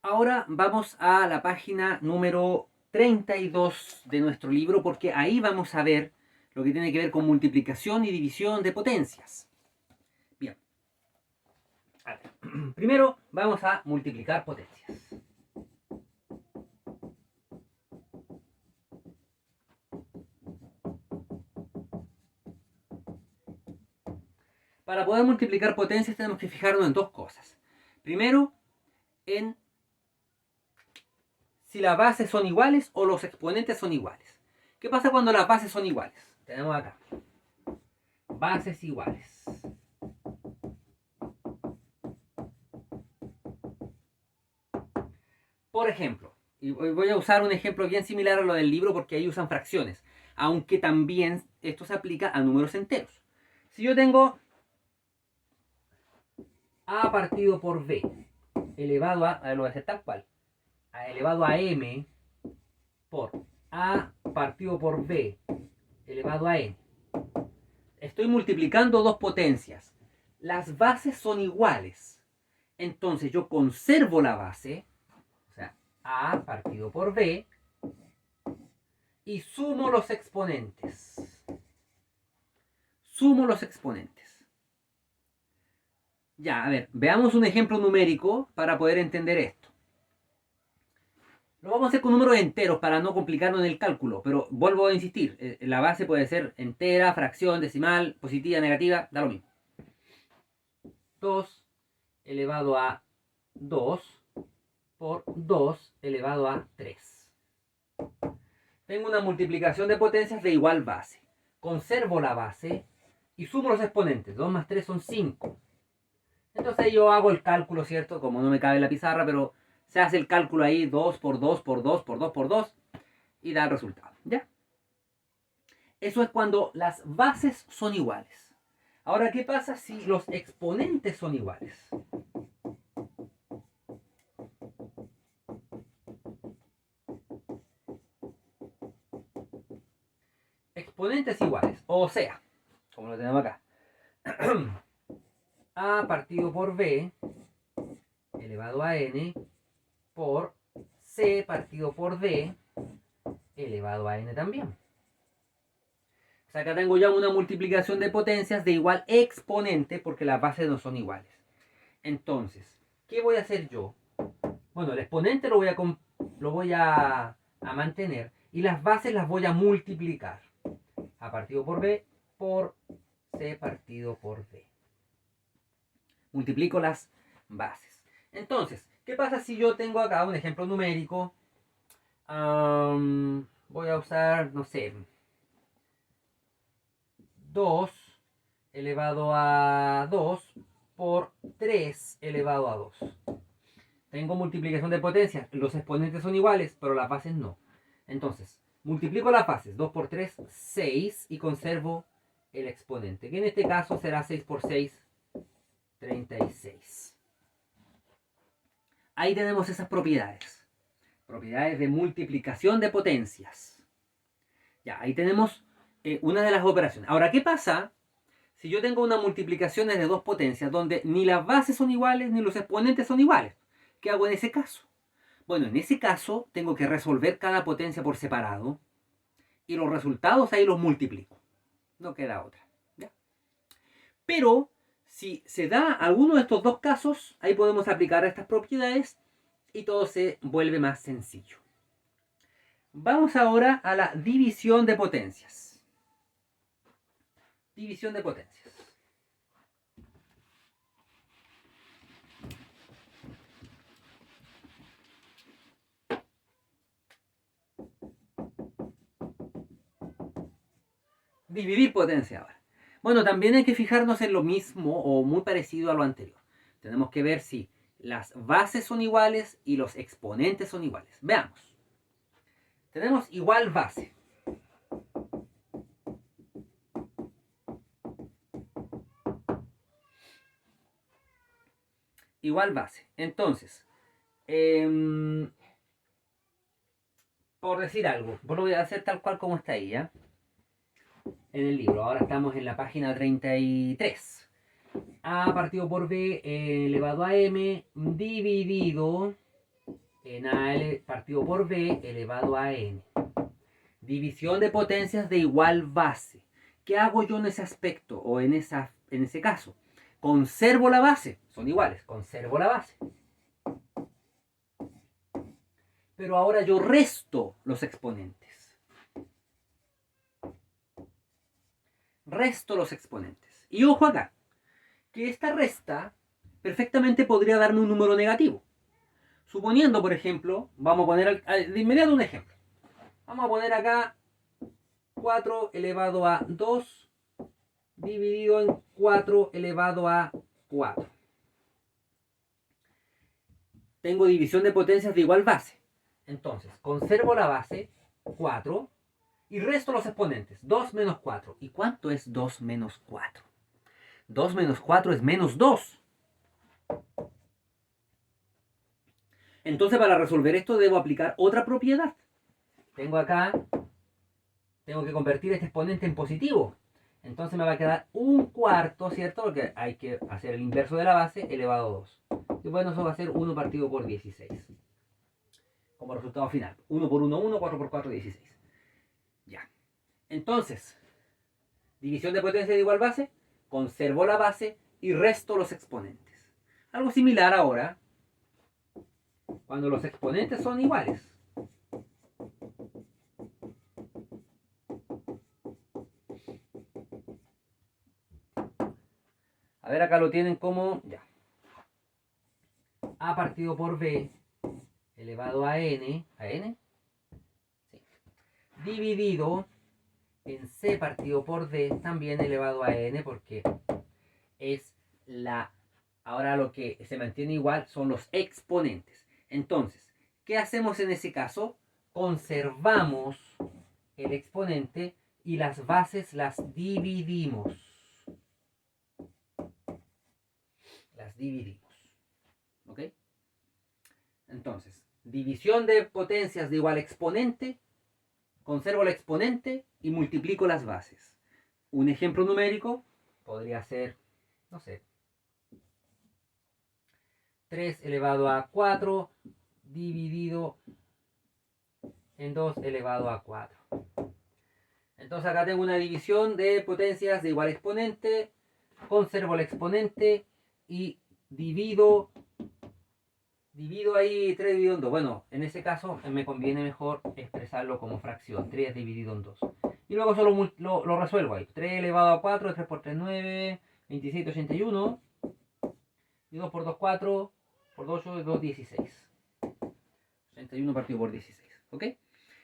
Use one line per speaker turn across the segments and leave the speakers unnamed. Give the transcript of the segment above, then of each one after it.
Ahora vamos a la página número 32 de nuestro libro, porque ahí vamos a ver lo que tiene que ver con multiplicación y división de potencias. Bien. A ver. Primero vamos a multiplicar potencias. Para poder multiplicar potencias tenemos que fijarnos en dos cosas. Primero, en si las bases son iguales o los exponentes son iguales. ¿Qué pasa cuando las bases son iguales? Tenemos acá bases iguales. Por ejemplo, y voy a usar un ejemplo bien similar a lo del libro porque ahí usan fracciones, aunque también esto se aplica a números enteros. Si yo tengo a partido por b elevado a lo voy a hacer tal cual, a elevado a m por a partido por b elevado a n. Estoy multiplicando dos potencias. Las bases son iguales. Entonces yo conservo la base, o sea, a partido por b, y sumo los exponentes. Sumo los exponentes. Ya, a ver, veamos un ejemplo numérico para poder entender esto. Lo vamos a hacer con números enteros para no complicarnos en el cálculo, pero vuelvo a insistir, la base puede ser entera, fracción, decimal, positiva, negativa, da lo mismo. 2 elevado a 2 por 2 elevado a 3. Tengo una multiplicación de potencias de igual base. Conservo la base y sumo los exponentes. 2 más 3 son 5. Entonces yo hago el cálculo, ¿cierto? Como no me cabe en la pizarra, pero se hace el cálculo ahí 2 por 2 por 2 por 2 por 2 y da el resultado. ¿Ya? Eso es cuando las bases son iguales. Ahora, ¿qué pasa si los exponentes son iguales? Exponentes iguales, o sea, como lo tenemos acá, a partido por b elevado a n por c partido por d elevado a n también. O sea, acá tengo ya una multiplicación de potencias de igual exponente porque las bases no son iguales. Entonces, ¿qué voy a hacer yo? Bueno, el exponente lo voy a mantener y las bases las voy a multiplicar. A partido por b por c partido por d. Multiplico las bases. Entonces, ¿qué pasa si yo tengo acá un ejemplo numérico? Voy a usar, no sé, 2 elevado a 2 por 3 elevado a 2. Tengo multiplicación de potencias. Los exponentes son iguales, pero las bases no. Entonces, multiplico las bases. 2 por 3, 6. Y conservo el exponente, que en este caso será 6 por 6, 36. Ahí tenemos esas propiedades. Propiedades de multiplicación de potencias. Ya, ahí tenemos una de las operaciones. Ahora, ¿qué pasa si yo tengo una multiplicación de dos potencias donde ni las bases son iguales ni los exponentes son iguales? ¿Qué hago en ese caso? Bueno, en ese caso tengo que resolver cada potencia por separado y los resultados ahí los multiplico. No queda otra. ¿Ya? Pero si se da alguno de estos dos casos, ahí podemos aplicar estas propiedades y todo se vuelve más sencillo. Vamos ahora a la división de potencias. División de potencias. Dividir potencia ahora. Bueno, también hay que fijarnos en lo mismo o muy parecido a lo anterior. Tenemos que ver si las bases son iguales y los exponentes son iguales. Veamos. Tenemos igual base. Igual base. Entonces, por decir algo, lo voy a hacer tal cual como está ahí, ¿ya? En el libro. Ahora estamos en la página 33. A partido por b elevado a m dividido en AL partido por B elevado a N. División de potencias de igual base. ¿Qué hago yo en ese aspecto o en ese caso? Conservo la base, son iguales, conservo la base. Pero ahora yo resto los exponentes. Resto los exponentes. Y ojo acá, que esta resta perfectamente podría darme un número negativo. Suponiendo, por ejemplo, vamos a poner de inmediato un ejemplo. Vamos a poner acá 4 elevado a 2 dividido en 4 elevado a 4. Tengo división de potencias de igual base. Entonces, conservo la base, 4, y resto los exponentes, 2 menos 4. ¿Y cuánto es 2 menos 4? 2 menos 4 es menos 2. Entonces, para resolver esto debo aplicar otra propiedad. Tengo que convertir este exponente en positivo. Entonces me va a quedar un cuarto, ¿cierto? Porque hay que hacer el inverso de la base elevado a 2. Y bueno, eso va a ser 1 partido por 16. Como resultado final. 1 por 1, 1, 4 por 4, 16. Ya. Entonces, división de potencia de igual base, conservo la base y resto los exponentes. Algo similar ahora, cuando los exponentes son iguales. A ver, acá lo tienen como, ya. A partido por B elevado a N, sí, dividido en C partido por D, también elevado a N, porque es ahora lo que se mantiene igual son los exponentes. Entonces, ¿qué hacemos en ese caso? Conservamos el exponente y las bases las dividimos. ¿Ok? Entonces, división de potencias de igual exponente, conservo el exponente y multiplico las bases. Un ejemplo numérico podría ser, no sé, 3 elevado a 4 dividido en 2 elevado a 4. Entonces acá tengo una división de potencias de igual exponente, conservo el exponente y divido ahí 3 dividido en 2. Bueno, en ese caso me conviene mejor expresarlo como fracción, 3 dividido en 2. Y luego solo lo resuelvo ahí. 3 elevado a 4, 3 por 3, 9, 27, 81. Y 2 por 2, 4, por 2, 8, 2, 16. 81 partido por 16. ¿Ok?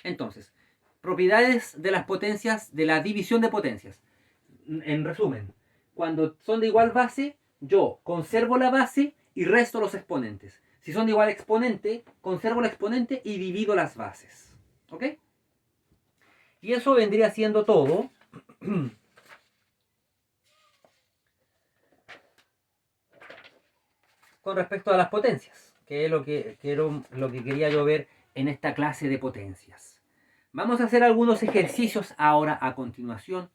Entonces, propiedades de las potencias, de la división de potencias. En resumen, cuando son de igual base, yo conservo la base y resto los exponentes. Si son de igual exponente, conservo el exponente y divido las bases. ¿Ok? Y eso vendría siendo todo. Con respecto a las potencias, que es lo que quería yo ver en esta clase de potencias. Vamos a hacer algunos ejercicios ahora a continuación,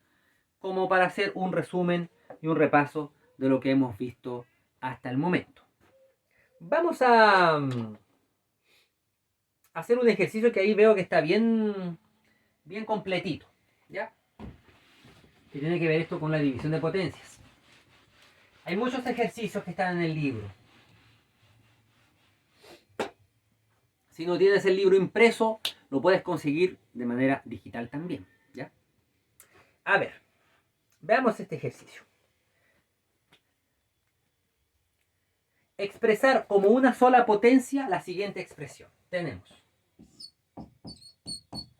como para hacer un resumen y un repaso de lo que hemos visto hasta el momento. Vamos a hacer un ejercicio que ahí veo que está bien completito, ¿ya? Que tiene que ver esto con la división de potencias. Hay muchos ejercicios que están en el libro. Si no tienes el libro impreso, lo puedes conseguir de manera digital también, ¿ya? A ver, veamos este ejercicio. Expresar como una sola potencia la siguiente expresión. Tenemos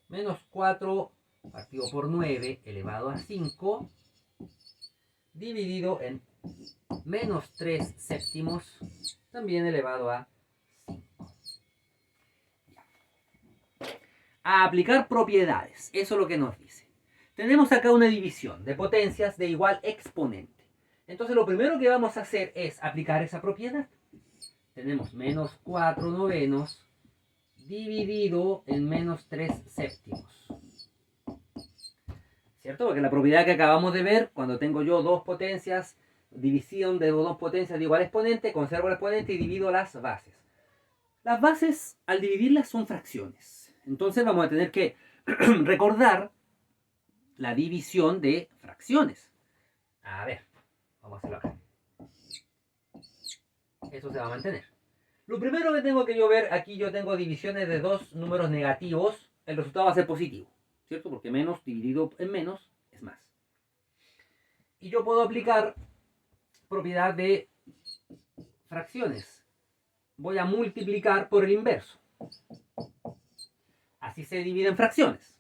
menos 4 partido por 9 elevado a 5 dividido en menos 3 séptimos también elevado a 5. A aplicar propiedades, eso es lo que nos dice. Tenemos acá una división de potencias de igual exponente. Entonces lo primero que vamos a hacer es aplicar esa propiedad. Tenemos menos 4 novenos dividido en menos 3 séptimos. ¿Cierto? Porque la propiedad que acabamos de ver, cuando tengo yo dos potencias, división de dos potencias de igual exponente, conservo el exponente y divido las bases. Las bases, al dividirlas, son fracciones. Entonces vamos a tener que recordar la división de fracciones. A ver, vamos a hacerlo acá. Eso se va a mantener. Lo primero que tengo que yo ver, aquí yo tengo divisiones de dos números negativos. El resultado va a ser positivo, ¿cierto? Porque menos dividido en menos es más. Y yo puedo aplicar propiedad de fracciones. Voy a multiplicar por el inverso. Así se dividen fracciones.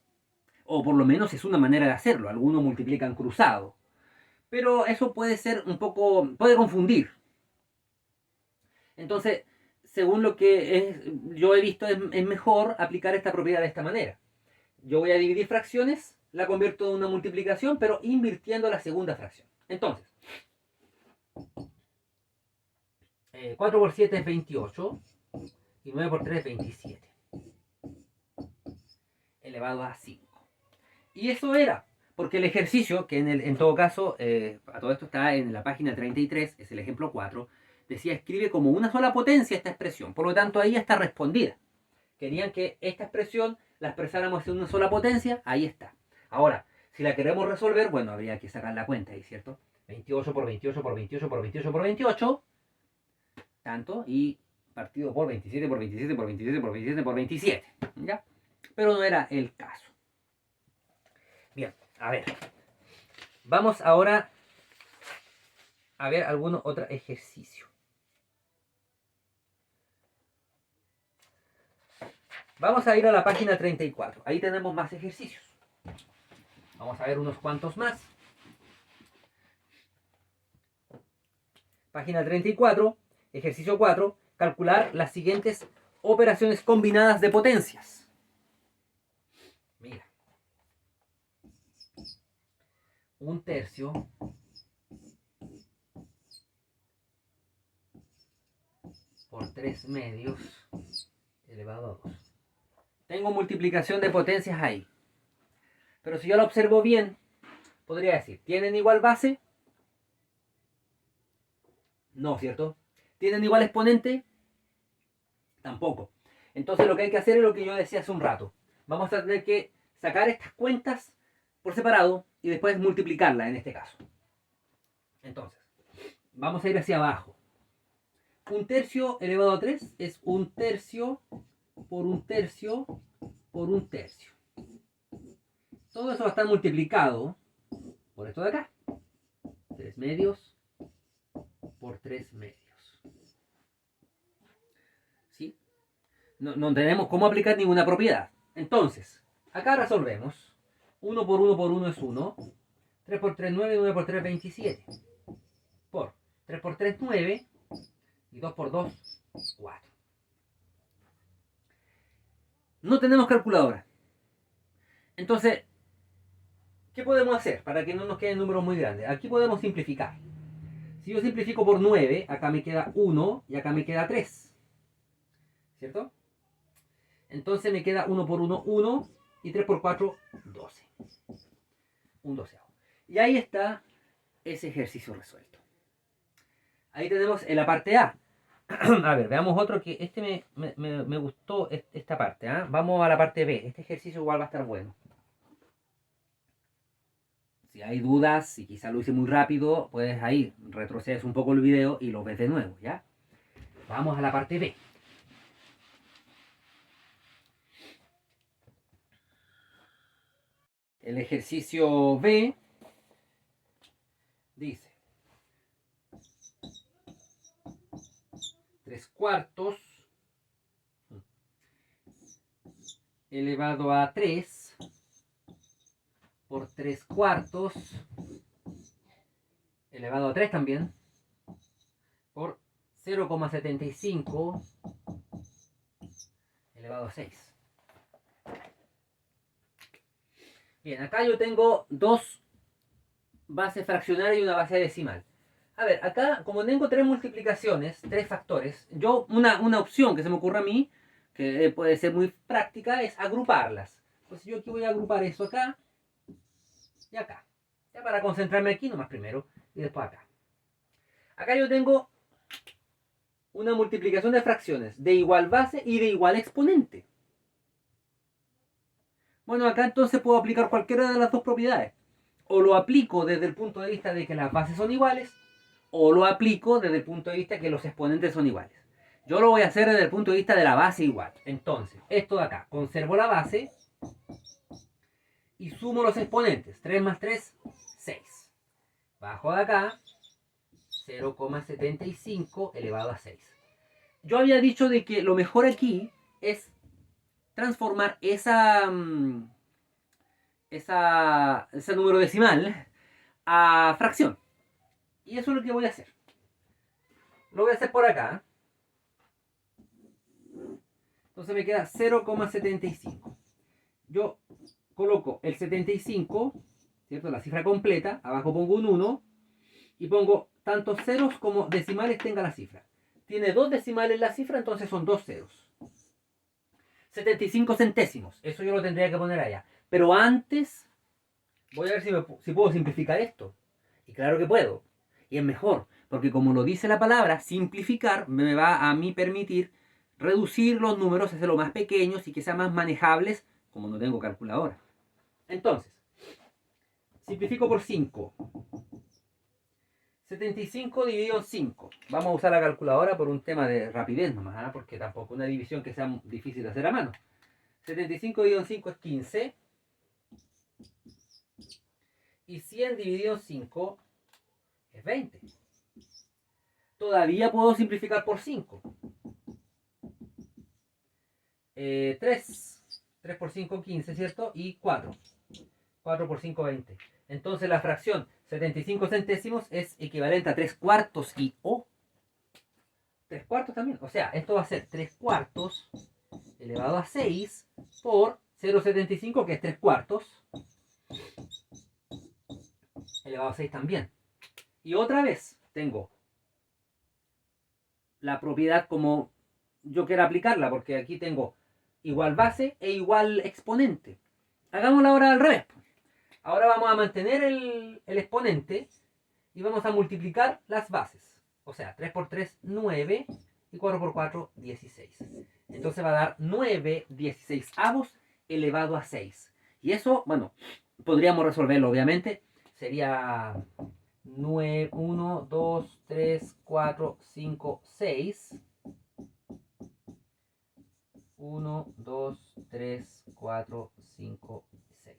O por lo menos es una manera de hacerlo. Algunos multiplican cruzado. Pero eso puede ser un poco, puede confundir. Entonces, según lo que yo he visto, es mejor aplicar esta propiedad de esta manera. Yo voy a dividir fracciones, la convierto en una multiplicación, pero invirtiendo la segunda fracción. Entonces, 4 por 7 es 28 y 9 por 3 es 27. Elevado a 5. Y eso era, porque el ejercicio, que en todo caso, a todo esto está en la página 33, es el ejemplo 4, decía escribe como una sola potencia esta expresión. Por lo tanto, ahí está respondida. Querían que esta expresión la expresáramos en una sola potencia, ahí está. Ahora, si la queremos resolver, bueno, habría que sacar la cuenta ahí, ¿cierto? 28 por 28 por 28 por 28 por 28, tanto, y partido por 27 por 27 por 27 por 27 por 27, ¿ya? Pero no era el caso. Bien, a ver. Vamos ahora a ver algún otro ejercicio. Vamos a ir a la página 34. Ahí tenemos más ejercicios. Vamos a ver unos cuantos más. Página 34, ejercicio 4. Calcular las siguientes operaciones combinadas de potencias. Mira. 1/3 por 3/2 elevado a 2. Tengo multiplicación de potencias ahí. Pero si yo lo observo bien, podría decir, ¿tienen igual base? No, ¿cierto? ¿Tienen igual exponente? Tampoco. Entonces lo que hay que hacer es lo que yo decía hace un rato. Vamos a tener que sacar estas cuentas por separado y después multiplicarlas en este caso. Entonces, vamos a ir hacia abajo. 1/3 elevado a 3 es 1/3 por 1/3 por 1/3. Todo eso va a estar multiplicado por esto de acá. 3/2 por 3/2. ¿Sí? No tenemos cómo aplicar ninguna propiedad. Entonces, acá resolvemos. 1 por 1 por 1 es 1. 3 por 3, 9. 9 por 3, 27. Por 3 por 3, 9. Y 2 por 2, 4. No tenemos calculadora. Entonces, ¿qué podemos hacer para que no nos queden números muy grandes? Aquí podemos simplificar. Si yo simplifico por 9, acá me queda 1 y acá me queda 3. ¿Cierto? Entonces me queda 1 por 1, 1. Y 3 por 4, 12. Un doceavo. Y ahí está ese ejercicio resuelto. Ahí tenemos en la parte A. A ver, veamos otro que este me gustó esta parte. ¿Eh? Vamos a la parte B. Este ejercicio igual va a estar bueno. Si hay dudas, si quizá lo hice muy rápido, pues ahí retrocedes un poco el video y lo ves de nuevo, ¿ya? Vamos a la parte B. El ejercicio B dice 3/4 elevado a 3 por 3/4 elevado a 3 también por 0,75 elevado a 6. Bien, acá yo tengo dos bases fraccionarias y una base decimal. A ver, acá como tengo tres multiplicaciones, tres factores, yo una opción que se me ocurre a mí, que puede ser muy práctica, es agruparlas. Pues yo aquí voy a agrupar eso acá y acá. Ya para concentrarme aquí nomás primero y después acá. Acá yo tengo una multiplicación de fracciones de igual base y de igual exponente. Bueno, acá entonces puedo aplicar cualquiera de las dos propiedades. O lo aplico desde el punto de vista de que las bases son iguales, o lo aplico desde el punto de vista de que los exponentes son iguales. Yo lo voy a hacer desde el punto de vista de la base igual. Entonces, esto de acá, conservo la base y sumo los exponentes. 3 más 3, 6. Bajo de acá, 0,75 elevado a 6. Yo había dicho de que lo mejor aquí es transformar ese número decimal a fracción. Y eso es lo que voy a hacer. Lo voy a hacer por acá. Entonces me queda 0,75. Yo coloco el 75, ¿cierto? La cifra completa. Abajo pongo un 1. Y pongo tantos ceros como decimales tenga la cifra. Tiene dos decimales la cifra, entonces son dos ceros. 75 centésimos. Eso yo lo tendría que poner allá. Pero antes, voy a ver si puedo simplificar esto. Y claro que puedo. Y es mejor. Porque como lo dice la palabra, simplificar me va a mí permitir reducir los números, hacerlos más pequeños y que sean más manejables, como no tengo calculadora. Entonces, simplifico por 5. 75 dividido en 5. Vamos a usar la calculadora por un tema de rapidez nomás, ¿eh? Porque tampoco una división que sea difícil de hacer a mano. 75 dividido en 5 es 15. Y 100 dividido en 5 es 20. Todavía puedo simplificar por 5. 3. 3 por 5, 15, ¿cierto? Y 4. 4 por 5, 20. Entonces la fracción 75 centésimos es equivalente a 3 cuartos y O. 3 cuartos también. O sea, esto va a ser 3 cuartos elevado a 6 por 0,75, que es 3 cuartos, elevado a 6 también. Y otra vez tengo la propiedad como yo quiero aplicarla, porque aquí tengo igual base e igual exponente. Hagámosla ahora al revés. Ahora vamos a mantener el exponente y vamos a multiplicar las bases. O sea, 3 por 3, 9 y 4 por 4, 16. Entonces va a dar 9 16avos elevado a 6. Y eso, bueno, podríamos resolverlo obviamente. Sería 9, 1, 2, 3, 4, 5, 6. 1, 2, 3, 4, 5, 6.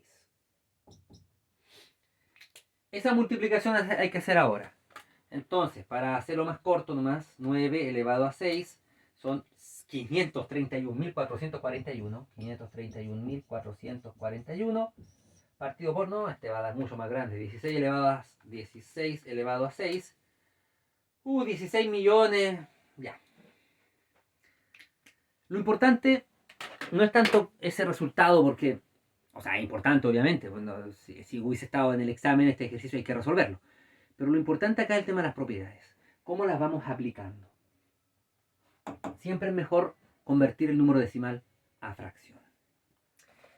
Esa multiplicación hay que hacer ahora. Entonces, para hacerlo más corto nomás, 9 elevado a 6 son 531.441. 531.441 partido por, no, este va a dar mucho más grande. 16 elevado a 6. 16 millones. Ya. Lo importante no es tanto ese resultado porque, o sea, es importante obviamente. Bueno, si hubiese estado en el examen, este ejercicio hay que resolverlo. Pero lo importante acá es el tema de las propiedades. ¿Cómo las vamos aplicando? Siempre es mejor convertir el número decimal a fracción.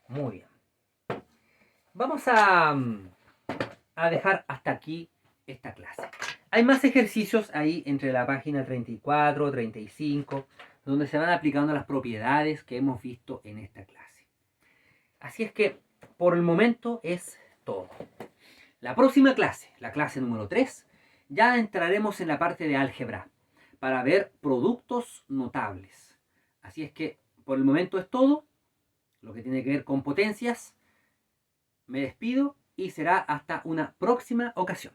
Muy bien. Vamos a dejar hasta aquí esta clase. Hay más ejercicios ahí entre la página 34, 35, donde se van aplicando las propiedades que hemos visto en esta clase. Así es que, por el momento, es todo. La próxima clase, la clase número 3, ya entraremos en la parte de álgebra para ver productos notables. Así es que por el momento es todo lo que tiene que ver con potencias. Me despido y será hasta una próxima ocasión.